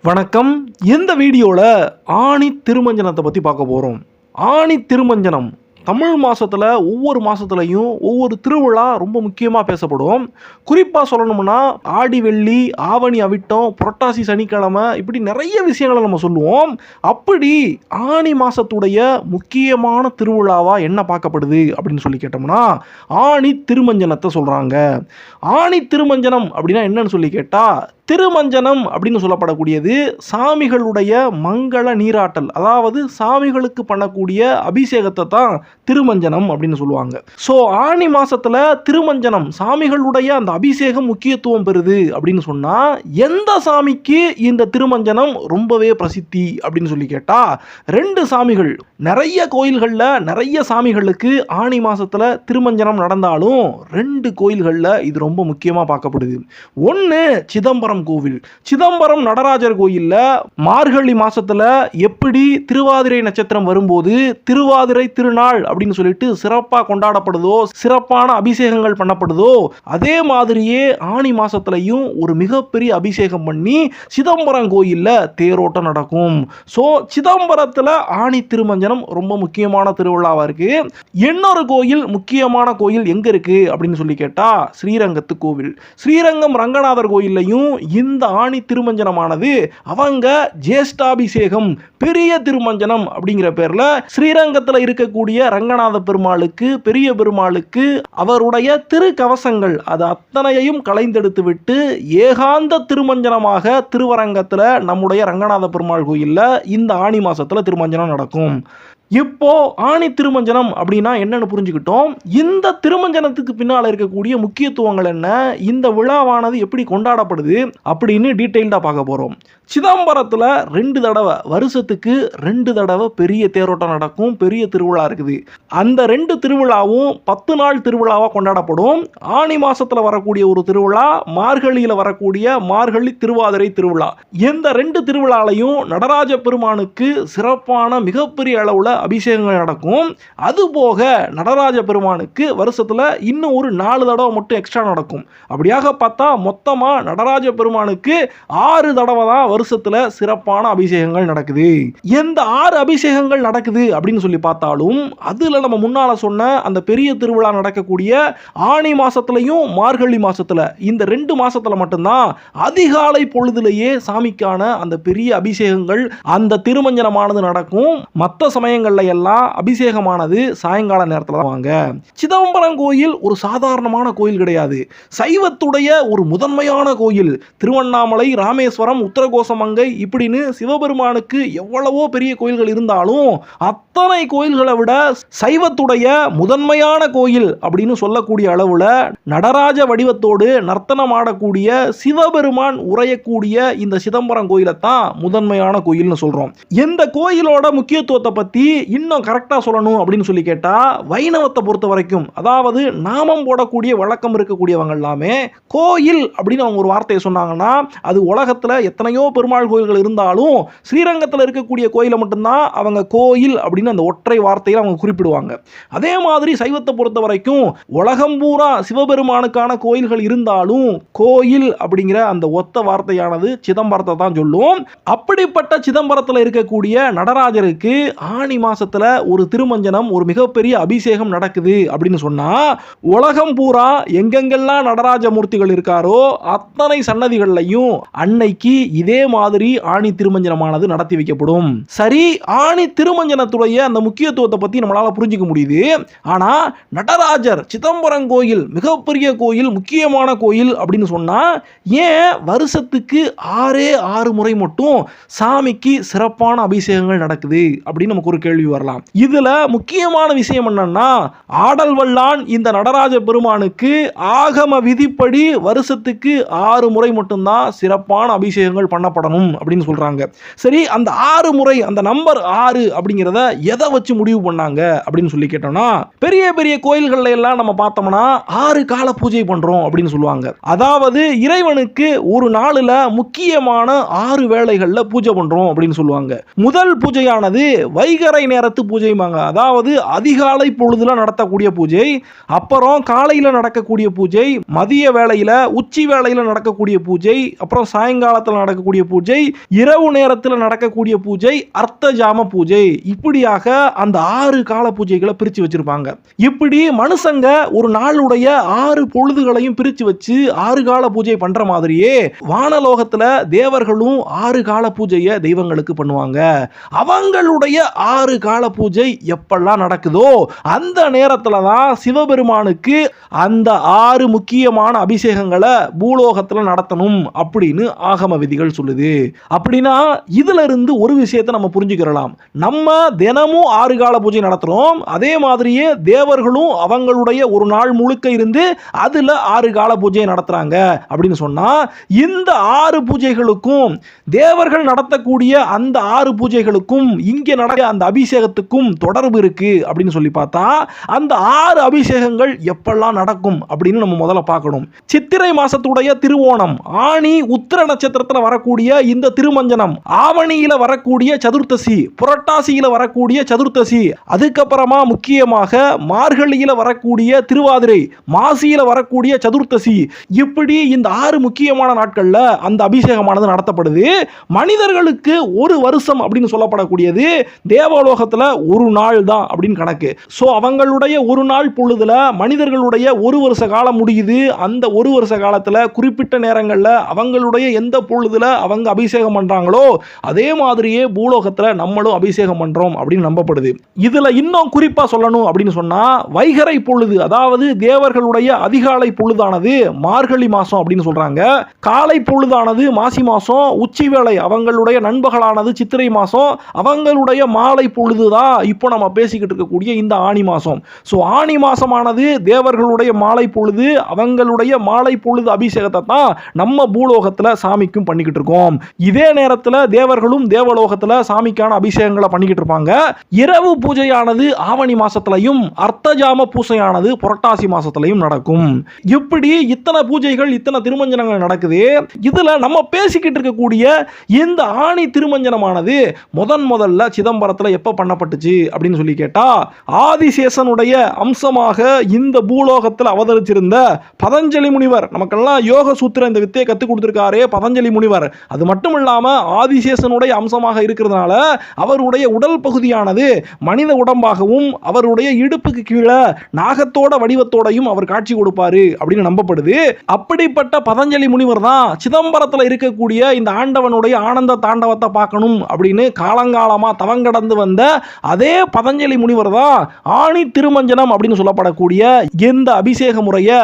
வணக்கம். இந்த வீடியோவில் ஆணி திருமஞ்சனத்தை பற்றி பார்க்க போகிறோம். ஆணி திருமஞ்சனம் தமிழ் மாதத்தில் ஒவ்வொரு மாதத்துலையும் ஒவ்வொரு திருவிழா ரொம்ப முக்கியமாக பேசப்படும். குறிப்பாக சொல்லணும்னா ஆடி வெள்ளி, ஆவணி அவிட்டம், புரட்டாசி சனிக்கிழமை, இப்படி நிறைய விஷயங்களை நம்ம சொல்லுவோம். அப்படி ஆணி மாதத்துடைய முக்கியமான திருவிழாவாக என்ன பார்க்கப்படுது அப்படின்னு சொல்லி கேட்டோம்னா ஆணி திருமஞ்சனத்தை சொல்கிறாங்க. ஆணி திருமஞ்சனம் அப்படின்னா என்னன்னு சொல்லி கேட்டால், திருமஞ்சனம் அப்படின்னு சொல்லப்படக்கூடியது சாமிகளுடைய மங்கள நீராட்டல், அதாவது சாமிகளுக்கு பண்ணக்கூடிய அபிஷேகத்தை தான் திருமஞ்சனம் அப்படின்னு சொல்லுவாங்க. ஸோ ஆணி மாசத்துல திருமஞ்சனம் சாமிகளுடைய அந்த அபிஷேகம் முக்கியத்துவம் பெறுது அப்படின்னு சொன்னா எந்த சாமிக்கு இந்த திருமஞ்சனம் ரொம்பவே பிரசித்தி அப்படின்னு சொல்லி கேட்டா, ரெண்டு சாமிகள். நிறைய கோயில்களில் நிறைய சாமிகளுக்கு ஆணி மாசத்துல திருமஞ்சனம் நடந்தாலும் ரெண்டு கோயில்களில் இது ரொம்ப முக்கியமாக பார்க்கப்படுது. ஒன்று சிதம்பரம் கோவில். சிதம்பரம் நடராஜர் கோயில்ல மார்கழி மாசத்துல எப்படி திருவாதிரை நட்சத்திரம் வரும்போது திருவாதிரை திருநாள் அப்படின்னு சொல்லிட்டு சிறப்பா கொண்டாடப்படுதோ, சிறப்பான அபிஷேகங்கள் பண்ணப்படுதோ, அதே மாதிரியே ஆணி மாசத்துலயும் ஒரு மிகப்பெரிய அபிஷேகம் பண்ணி சிதம்பரம் கோயில்ல தேரோட்டம் நடக்கும். சோ சிதம்பரத்துல ஆணி திருமஞ்சனம் ரொம்ப முக்கியமான திருவிழாவா இருக்கு. இன்னொரு கோயில், முக்கியமான கோயில் எங்க இருக்கு அப்படின்னு சொல்லி கேட்டா ஸ்ரீரங்கத்து கோவில். ஸ்ரீரங்கம் ரங்கநாதர் கோயில்லையும் இந்த ஆணி திருமஞ்சனமானது அவங்க ஜேஷ்டாபிஷேகம், பெரிய திருமஞ்சனம் அப்படிங்கிற பேர்ல ஸ்ரீரங்கத்தில் இருக்கக்கூடிய ரங்கநாத பெருமாளுக்கு, பெரிய பெருமாளுக்கு அவருடைய திருக்கவசங்கள் அது அத்தனையையும் களைந்தெடுத்து விட்டு ஏகாந்த திருமஞ்சனமாக திருவரங்கத்தில் நம்முடைய ரங்கநாத பெருமாள் கோயில்ல இந்த ஆணி மாசத்துல திருமஞ்சனம் நடக்கும். இப்போ ஆணி திருமஞ்சனம் அப்படின்னா என்னன்னு புரிஞ்சுக்கிட்டோம். இந்த திருமஞ்சனத்துக்கு பின்னால் இருக்கக்கூடிய முக்கியத்துவங்கள் என்ன, இந்த விழாவானது எப்படி கொண்டாடப்படுது அப்படின்னு டீட்டெயில்டா பார்க்க போறோம். சிதம்பரத்துல வருஷத்துக்கு ரெண்டு தடவை பெரிய தேரோட்டம் நடக்கும், பெரிய திருவிழா இருக்குது. அந்த ரெண்டு திருவிழாவும் 10 நாள் திருவிழாவா கொண்டாடப்படும். ஆணி மாசத்துல வரக்கூடிய ஒரு திருவிழா, மார்கழியில வரக்கூடிய மார்கழி திருவாதிரை திருவிழா. இந்த ரெண்டு திருவிழாலையும் நடராஜ பெருமானுக்கு சிறப்பான மிகப்பெரிய அளவுல அபிஷேகங்கள் நடக்கும். அதுபோக நடராஜ பெருமானுக்கு வருஷத்துல இன்னும் ஒரு 4 தடவை மட்டும் எக்ஸ்ட்ரா நடக்கும். அப்படியாக பார்த்தா மொத்தமா நடராஜ பெருமானுக்கு 6 தடவை தான் வருஷத்துல சிறப்பான அபிஷேகங்கள் நடக்குது. எந்த 6 அபிஷேகங்கள் நடக்குது அப்படின்னு சொல்லி பார்த்தாலும் அதுல நம்ம முன்னால சொன்ன அந்த பெரிய திருவிழா நடக்கக்கூடிய ஆணி மாசத்துலயும் மார்கழி மாசத்துல, இந்த 2 மாசத்துல மட்டும்தான் அதிகாலை பொழுதுலேயே சாமிக்கான அந்த பெரிய அபிஷேகங்கள், அந்த திருமஞ்சனமானது நடக்கும். மற்ற சமயங்கள் எல்லாம் அபிஷேகமானது சாயங்கால நேரத்தில் தான் வாங்க. சிதம்பரம் கோயில் ஒரு சாதாரணமான கோயில் கிடையாது. சைவத்துடைய ஒரு முதன்மையான கோயில். திருவண்ணாமலை, ராமேஸ்வரம், உத்தரகோசமங்கை இப்படின்னு சிவபெருமானுக்கு எவ்வளவோ பெரிய கோயில்கள் இருந்தாலும் அத்தனை கோயில்களை விட சைவத்துடைய முதன்மையான கோயில் அப்படின்னு சொல்லக்கூடிய அளவுல நடராஜ வடிவத்தோடு நர்த்தனம் ஆடக்கூடிய சிவபெருமான் உரையக்கூடிய இந்த சிதம்பரம் கோயிலை தான் முதன்மையான கோயில்னு சொல்றோம். இந்த கோயிலோட முக்கியத்துவத்தை பத்தி இன்னும் கரெக்டா சொல்லணும் அப்படின்னு சொல்லி கேட்டா, வைணவத்தை பொறுத்த வரைக்கும், அதாவது நாமம் போடக்கூடிய வழக்கம் இருக்கக்கூடியவங்க எல்லாமே கோயில் அப்படின்னு அவங்க ஒரு வார்த்தையை சொன்னாங்கன்னா அது உலகத்துல எத்தனையோ பெருமாள் கோயில்கள் இருந்தாலும் ஸ்ரீரங்கத்தில் இருக்கக்கூடிய கோயிலை மட்டும்தான் அவங்க கோயில் அப்படின்னு அந்த ஒற்றை வார்த்தையில் அவங்க குறிப்பிடுவாங்க. அதே மாதிரி சைவத்தை பொறுத்த வரைக்கும் உலகம் பூரா சிவபெருமானுக்கான கோயில்கள் இருந்தாலும் கோயில் அப்படிங்கிற அந்த ஒத்த வார்த்தையானது சிதம்பரத்தை தான் சொல்லும். அப்படிப்பட்ட சிதம்பரத்தில் இருக்கக்கூடிய நடராஜருக்கு ஆணி மாசத்துல ஒரு திருமஞ்சனம், ஒரு மிகப்பெரிய அபிஷேகம் நடக்குது அப்படின்னு சொன்னா உலகம் பூரா எங்கெங்கெல்லாம் நடராஜ மூர்த்திகள் இருக்காரோ அத்தனை சன்னதிகள்லையும் அன்னைக்கு இதே மாதிரி ஆணி திருமஞ்சனமானது நடத்தி வைக்கப்படும். சரி, ஆணி திருமஞ்சனத்துடைய அந்த முக்கியத்துவத்தை பத்தி நம்மளால புரிஞ்சுக்க முடியுது. ஆனா நடராஜர் சிதம்பரம் கோயில் மிகப்பெரிய கோயில், முக்கியமான கோயில் அப்படின்னு சொன்னா ஏன் வருஷத்துக்கு 6 முறை மட்டும் சாமிக்கு சிறப்பான அபிஷேகங்கள் நடக்குது அப்படின்னு நமக்கு ஒரு கேள்வி வரலாம். இதுல முக்கியமான விஷயம் என்னன்னா, ஆடல் வல்லான் இந்த நடராஜ பெருமானுக்கு ஆகம விதிப்படி வருஷத்துக்கு 6 முறை மட்டும்தான் சிறப்பான அபிஷேகங்கள் பண்ணப்படணும் அப்படின்னு சொல்றாங்க. சரி, அந்த 6 முறை, அந்த நம்பர் 6 அப்படிங்கிறத எதை வச்சு முடிவு பண்ணாங்க அப்படின்னு சொல்லி கேட்டோம்னா, பெரிய பெரிய கோயில்கள்ல எல்லாம் நம்ம பார்த்தோம்னா 6 கால பூஜை பண்றோம் அப்படின்னு சொல்லுவாங்க. அதாவது இறைவனுக்கு ஒரு நாளுல முக்கியமான 6 வேளைகள்ல பூஜை பண்றோம் அப்படின்னு சொல்லுவாங்க. முதல் பூஜையானது வைகரை சித்திரை நேரத்து பூஜைமாங்க. அதாவது அதிகாலை பொழுதுல நடத்தக்கூடிய பூஜை, அப்புறம் காலையில் நடக்கக்கூடிய பூஜை, மதிய வேளையில் உச்சி வேளையில் நடக்கக்கூடிய பூஜை, அப்புறம் சாயங்காலத்தில் நடக்கக்கூடிய பூஜை, இரவு நேரத்தில் நடக்கக்கூடிய பூஜை, அர்த்த ஜாம பூஜை, இப்படியாக அந்த 6 கால பூஜைகளை பிரித்து வச்சிருப்பாங்க. இப்படி மனுஷங்க ஒரு நாளுடைய 6 பொழுதுகளையும் பிரித்து வச்சு 6 கால பூஜை பண்ற மாதிரியே வானலோகத்தில் தேவர்களும் 6 கால பூஜையை தெய்வங்களுக்கு பண்ணுவாங்க. அவங்களுடைய 6 கால பூஜை எப்பெல்லாம் நடக்குதோ அந்த நேரத்தில் தான் சிவபெருமானுக்கு அந்த 6 முக்கியமான அபிஷேகங்களை பூலோகத்தில் நடத்தணும் அப்படின்னு ஆகம விதிகள் சொல்லுது. அப்படின்னா இதுல இருந்து ஒரு விஷயத்தை நம்ம புரிஞ்சுக்கிறலாம். நம்ம தினமும் 6 கால பூஜை நடத்துறோம், அதே மாதிரியே தேவர்களும் அவங்களுடைய ஒரு நாள் முழுக்க இருந்து அதுல 6 கால பூஜை நடத்துறாங்க அப்படின்னு சொன்னா இந்த 6 பூஜைகளுக்கும் தேவர்கள் நடத்தக்கூடிய அந்த 6 பூஜைகளுக்கும் இங்க நடக்க அந்த அபிஷேகத்துக்கும் தொடர்பு இருக்கு அப்படின்னு சொல்லி பார்த்தா அந்த 6 அபிஷேகங்கள் எப்பெல்லாம் நடக்கும் அப்படின்னு நம்ம முதல்ல பார்க்கணும். சித்திரை மாசத்துடைய திருவோணம், ஆணி உத்திர நட்சத்திரத்தில் வரக்கூடிய இந்த திருமஞ்சனம், ஆவணியில வரக்கூடிய சதுர்த்தசி, புரட்டாசியில வரக்கூடிய சதுர்த்தசி, அதுக்கப்புறமா முக்கியமாக மார்கழியில வரக்கூடிய திருவாதிரை, மாசியில வரக்கூடிய சதுர்த்தசி, இப்படி இந்த 6 முக்கியமான நாட்கள்ல அந்த அபிஷேகமானது நடத்தப்படுது. மனிதர்களுக்கு ஒரு வருஷம் அப்படின்னு சொல்லப்படக்கூடியது தேவலோகத்துல ஒரு நாள் தான் அப்படின்னு கணக்கு. சோ அவங்களுடைய ஒரு நாள் பொழுதுல மனிதர்களுடைய ஒரு வருஷ காலம் முடியுது. அந்த ஒரு வருஷ காலத்துல குறிப்பிட்ட நேரங்கள்ல அவங்களுடைய எந்த பொழுதுல அவங்க அபிஷேகம் பண்றாங்களோ அதே மாதிரியே பூலோகத்துல நம்மளும் அபிஷேகம் பண்றோம் அப்படின்னு நம்பப்படுது. இதுல இன்னும் குறிப்பா சொல்லணும் அப்படின்னு சொன்னா வைகறை பொழுது, அதாவது தேவர்களுடைய அதிகாலை பொழுதானது மார்கழி மாசம் அப்படின்னு சொல்றாங்க. காலை பொழுதானது மாசி மாசம், உச்சி வேளை அவங்களுடைய நண்பகலானது சித்திரை மாசம், அவங்களுடைய மாலை பொழுதுதான் இப்போ நம்ம பேசிக்கிட்டு இருக்கக்கூடிய இந்த ஆணி மாசம். ஸோ ஆணி மாசமானது தேவர்களுடைய மாலை பொழுது, அவங்களுடைய மாலை பொழுது அபிஷேகத்தை தான் நம்ம பூலோகத்தில் சாமிக்கும் பண்ணிக்கிட்டு இருக்கோம். இதே நேரத்தில் தேவர்களும் தேவலோகத்தில் சாமிக்கான அபிஷேகங்களை பண்ணிக்கிட்டு இருப்பாங்க. இரவு பூஜையானது ஆவணி மாசத்திலையும் அர்த்தஜாம பூஜையானது புரட்டாசி மாசத்திலையும் நடக்கும். இப்படி இத்தனை பூஜைகள் இத்தனை திருமஞ்சனங்கள் நடக்குது. இதுல நம்ம பேசிக்கிட்டு இருக்கக்கூடிய இந்த ஆணி திருமஞ்சனமானது முதல்ல சிதம்பரத்தில் எப்ப பண்ணப்பட்டுச்சு அப்படின்னு சொல்லி கேட்டா ஆதிசேஷனுடைய அம்சமாக இந்த பூலோகத்தில் அவதரிச்சிருந்த பதஞ்சலி முனிவர், நமக்கெல்லாம் யோக சூத்திர இந்த வித்தையை கற்றுக் கொடுத்திருக்காரே பதஞ்சலி முனிவர், அது மட்டும் இல்லாம ஆதிசேஷனுடைய அம்சமாக இருக்கிறதுனால அவருடைய உடல் பகுதியானது மனித உடம்பாகவும் அவருடைய இடுப்புக்கு கீழே நாகத்தோட வடிவத்தோடையும் அவர் காட்சி கொடுப்பாரு அப்படின்னு நம்பப்படுது. அப்படிப்பட்ட பதஞ்சலி முனிவர் தான் சிதம்பரத்தில் இருக்கக்கூடிய இந்த ஆண்டவனுடைய ஆனந்த தாண்டவத்தை பார்க்கணும் அப்படின்னு காலங்காலமா தவங்கடந்து வந்த அதே பதஞ்சலி முனிவர் தான் ஆணி திருமஞ்சனம் அப்படின்னு சொல்லப்படக்கூடிய இந்த அபிஷேக முறையை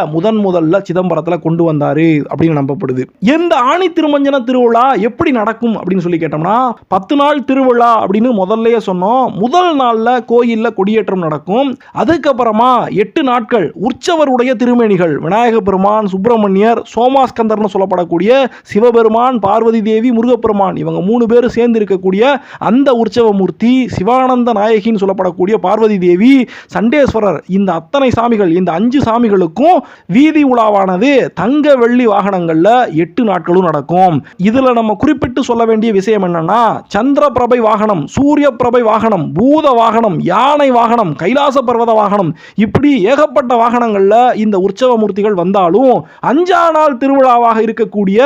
முதல்ல சிதம்பரத்தில் கொண்டு வந்தாரு அப்படின்னு நம்பப்படுது. இந்த ஆணி திருமஞ்சன திருவிழா எப்படி நடக்கும் அப்படின்னு சொல்லி கேட்டோம்னா 10 நாள் திருவிழா அப்படின்னு முதல்லயே சொன்னோம். முதல் நாள்ல கோயில்ல கொடியேற்றம் நடக்கும். அதுக்கப்புறமா 8 நாட்கள் உற்சவருடைய திருமேனிகள் விநாயக பெருமான், சுப்பிரமணியர், சோமாஸ்கந்தர்னு சொல்லப்படக்கூடிய சிவபெருமான், பார்வதி தேவி, முருகப்பெருமான் இவங்க 3 பேரும் சேர்ந்து இருக்கக்கூடிய அந்த உற்சவ மூர்த்தி, சிவானந்த நாயகின்னு சொல்லப்படக்கூடிய பார்வதி தேவி, சண்டேஸ்வரர், இந்த அத்தனை சாமிகள், இந்த 5 சாமிகளுக்கும் வீதி உலாவானது தங்க வெள்ளி வாகனங்கள்ல 8 நாட்களும் நடக்கும். இதுல நம்ம குறிப்பிட்டு சொல்ல வேண்டிய விஷயம் என்னன்னா சந்திர பிரபை வாகனம், சூரிய பிரபை வாகனம், பூத வாகனம், யானை வாகனம், கைலாச பர்வத வாகனம், இப்படி ஏகப்பட்ட வாகனங்கள்ல இந்த உற்சவ மூர்த்திகள் வந்தாலும் 5ஆம் நாள் திருவிழாவாக இருக்கக்கூடிய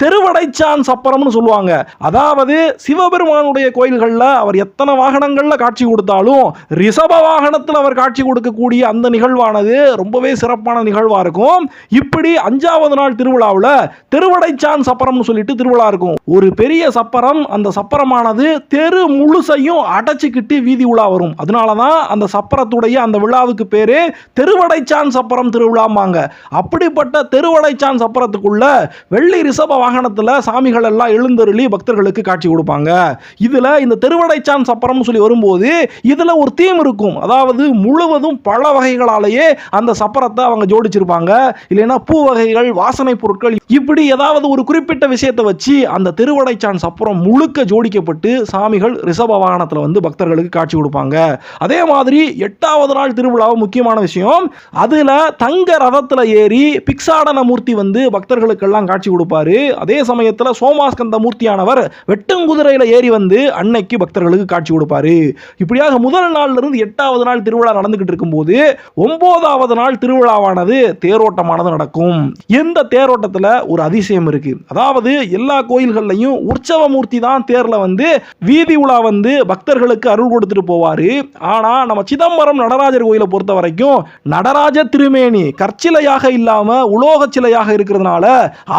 தெருவடைச்சான் சப்பரம்னு சொல்லுவாங்க. அதாவது சிவபெருமானுடைய கோயில்கள்ல அவர் எத்தனை வாகனங்கள்ல காட்சி கொடுத்தாலும் ரிஷப வாகனத்தில் அவர் காட்சி கொடுக்கக்கூடிய அந்த நிகழ்வானது ரொம்பவே சிறப்பான நிகழ்வா இருக்கும். இப்படி 5ஆவது நாள் திருவிழாவில் தெருவடைச்சான் சப்பரம்னு சொல்லிட்டு திருவிழா இருக்கும். ஒரு பெரிய சப்பரம், அந்த சப்பரமானது தெரு முழுசையும் அடைச்சிக்கிட்டு வீதி உலா வரும். அதனாலதான் அந்த சப்பரத்துடைய அந்த விழாவுக்கு பேரு தெருவடைச்சான் சப்பரம் திருவிழாமாங்க. அப்படிப்பட்ட தெருவடைச்சான் சப்பரத்துக்குள்ள வெள்ளி ரிஷப வாகனத்துல சாமிகள் எல்லாம் எழுந்தருளி பக்தர்களுக்கு காட்சி கொடுப்பாங்க. இதுல இந்த தெருவடைச்சான் சப்பரம் சொல்லி வரும்போது இதுல ஒரு தீம் இருக்கும். அதாவது முழுவதும் பல வகைகளாலேயே அந்த சப்பரத்தை அவங்க ஜோடிச்சிருப்பாங்க. இல்லைன்னா பூ வகைகள், வாசனை பொருட்கள், இப்படி ஏதாவது ஒரு குறிப்பிட்ட விஷயத்தை வச்சு அந்த திருவடைச்சான் சப்பரம் முழுக்க ஜோடிக்கப்பட்டு சாமிகள் ரிஷப வாகனத்தில் வந்து பக்தர்களுக்கு காட்சி கொடுப்பாங்க. அதே மாதிரி 8ஆவது நாள் திருவிழாவும் முக்கியமான விஷயம். அதுல தங்க ரதத்துல ஏறி பிக்ஷாடன மூர்த்தி வந்து பக்தர்களுக்கெல்லாம் காட்சி கொடுப்பாரு. அதே சமயத்தில் சோமாஸ்கந்த மூர்த்தியானவர் வெட்டுங்குதிரையில ஏறி வந்து அன்னைக்கு பக்தர்களுக்கு காட்சி கொடுப்பாரு. ஆரம்பிப்பாரு. இப்படியாக முதல் நாள்ல இருந்து 8வது நாள் திருவிழா நடந்துகிட்டு இருக்கும்போது 9வது நாள் திருவிழாவானது தேரோட்டமானது நடக்கும். இந்த தேரோட்டத்தில் ஒரு அதிசயம் இருக்கு. அதாவது எல்லா கோயில்கள்லையும் உற்சவ மூர்த்தி தான் தேர்ல வந்து வீதி உலா வந்து பக்தர்களுக்கு அருள் கொடுத்துட்டு போவாரு. ஆனா நம்ம சிதம்பரம் நடராஜர் கோயிலை பொறுத்த வரைக்கும் நடராஜ திருமேனி கற்சிலையாக இல்லாம உலோக சிலையாக இருக்கிறதுனால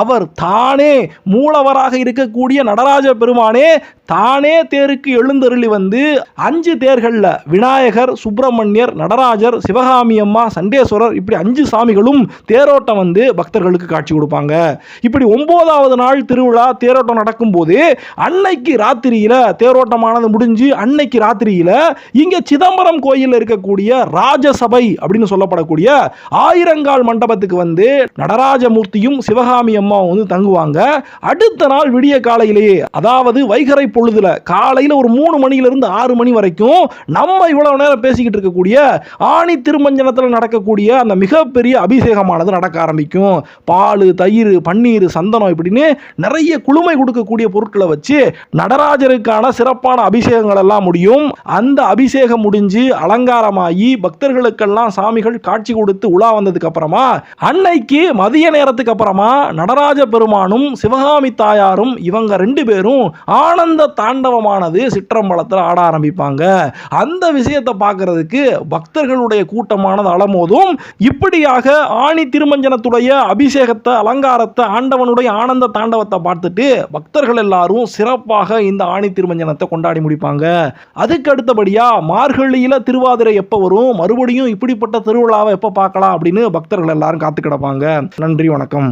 அவர் தானே மூலவராக இருக்கக்கூடிய நடராஜ பெருமானே தானே தேருக்கு எழுந்தருளி வந்து 5 தேர்கள்ல விநாயகர், சுப்பிரமணியர், நடராஜர், சிவகாமி அம்மா, சண்டேஸ்வரர் இப்படி 5 சாமிகளும் தேரோட்டம் வந்து பக்தர்களுக்கு காட்சி கொடுப்பாங்க. இப்படி 9வது நாள் திருவிழா தேரோட்டம் நடக்கும்போது அன்னைக்கு ராத்திரியில தேரோட்டமானது முடிஞ்சு அன்னைக்கு ராத்திரியில இங்க சிதம்பரம் கோயிலில் இருக்கக்கூடிய ராஜசபை அப்படின்னு சொல்லப்படக்கூடிய 1000 மண்டபத்துக்கு வந்து நடராஜமூர்த்தியும் சிவகாமி அம்மாவும் வந்து தங்குவாங்க. அடுத்த நாள் விடிய காலையிலேயே, அதாவது வைகறை பொழுதுல காலையில ஒரு 3 மணியிலிருந்து 6 மணி வரைக்கும் நம்ம இவ்வளவு நேரம் பேசிக்கிட்டு இருக்கக்கூடிய ஆணி திருமஞ்சனத்தில் நடக்கக்கூடிய அந்த மிகப்பெரிய அபிஷேகமானது நடக்க ஆரம்பிக்கும். பால், தயிர், பன்னீர், சந்தனம் இப்படின்னு நிறைய குளுமை கொடுக்கக்கூடிய பொருட்களை வச்சு நடராஜருக்கான சிறப்பான அபிஷேகங்கள் எல்லாம் முடியும். அந்த அபிஷேகம் முடிஞ்சு அலங்காரமாகி பக்தர்களுக்கெல்லாம் சாமிகள் காட்சி கொடுத்து உலா வந்ததுக்கு அப்புறமா அன்னைக்கு மதிய நேரத்துக்கு அப்புறமா நடராஜ பெருமானும் சிவகாமி தாயாரும் இவங்க 2 பேரும் ஆனந்த தாண்டவமானது சிற்றம்பலத்தில் ஆட ஆரம்பிப்பாங்க. அந்த விஷயத்தை பார்க்கறதுக்கு பக்தர்களுடைய கூட்டமானது அலமோதும். இப்படியாக ஆணி திருமஞ்சனத்துடைய அபிஷேகத்தை, அலங்காரத்தை, ஆண்டவனுடைய ஆனந்த தாண்டவத்தை பார்த்துட்டு பக்தர்கள் எல்லாரும் சிறப்பாக இந்த ஆணி திருமஞ்சனத்தை கொண்டாடி முடிப்பாங்க. அதுக்கு அடுத்தபடியா மார்கழியில திருவாதிரை எப்போ வரும், மறுபடியும் இப்படிப்பட்ட திருவிழாவை எப்போ பார்க்கலாம் அப்படின்னு பக்தர்கள் எல்லாரும் காத்து கிடப்பாங்க. நன்றி, வணக்கம்.